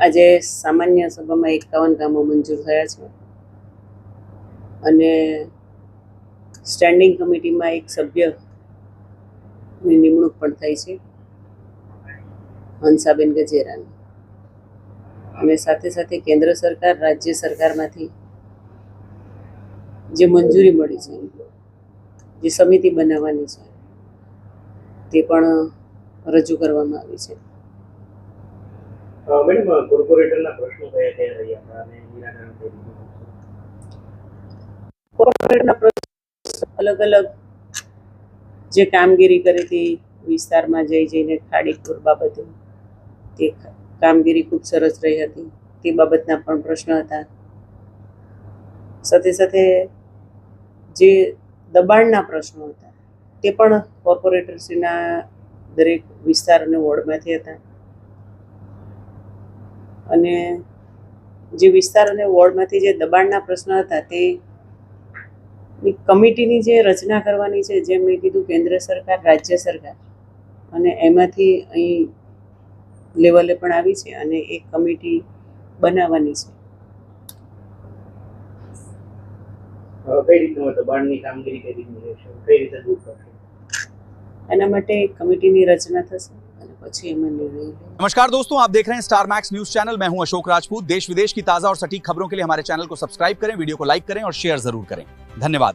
આજે સામાન્ય સભામાં 51 કામો મંજૂર થયા છે અને સ્ટેન્ડિંગ કમિટીમાં એક સભ્યની નિમણૂક પણ થઈ છે, હંસાબેન ગજેરાની. અને સાથે સાથે કેન્દ્ર સરકાર, રાજ્ય સરકારમાંથી જે મંજૂરી મળી છે, જે સમિતિ બનાવવાની છે, તે પણ રજૂ કરવામાં આવી છે. મેડમ, કોર્પોરેટરના પ્રશ્નો કયા કયા રહ્યા હતા અને નિરાકરણ કઈ રીતે? કોર્પોરેટના પ્રશ્નો અલગ અલગ જે કામગીરી કરી હતી વિસ્તારમાં જઈને ખાડીપુર બાબતે, તે કામગીરી ખૂબ સરસ રહી હતી, તે બાબતના પણ પ્રશ્નો હતા. સાથે સાથે જે દબાણના પ્રશ્નો હતા તે પણ કોર્પોરેટરશ્રીના દરેક વિસ્તાર અને વોર્ડમાંથી હતા. અને જે વિસ્તાર અને વોર્ડમાંથી જે દબાણના પ્રશ્નો હતા તે કમિટીની જે રચના કરવાની છે, જેમ મેં કીધું, કેન્દ્ર સરકાર, રાજ્ય સરકાર, અને એમાંથી અહીં લેવલે પણ આવી છે અને એક કમિટી બનાવવાની છે. કઈ રીતનું દબાણની કામગીરી કઈ રીતની રહેશે, કઈ રીતે દૂર કરશે? એના માટે એક કમિટીની રચના થશે અને પછી એમાં નિર્ણય લેવાશે. नमस्कार दोस्तों, आप देख रहे हैं स्टार मैक्स न्यूज चैनल। मैं हूं अशोक राजपूत। देश विदेश की ताजा और सटीक खबरों के लिए हमारे चैनल को सब्सक्राइब करें, वीडियो को लाइक करें और शेयर जरूर करें। धन्यवाद।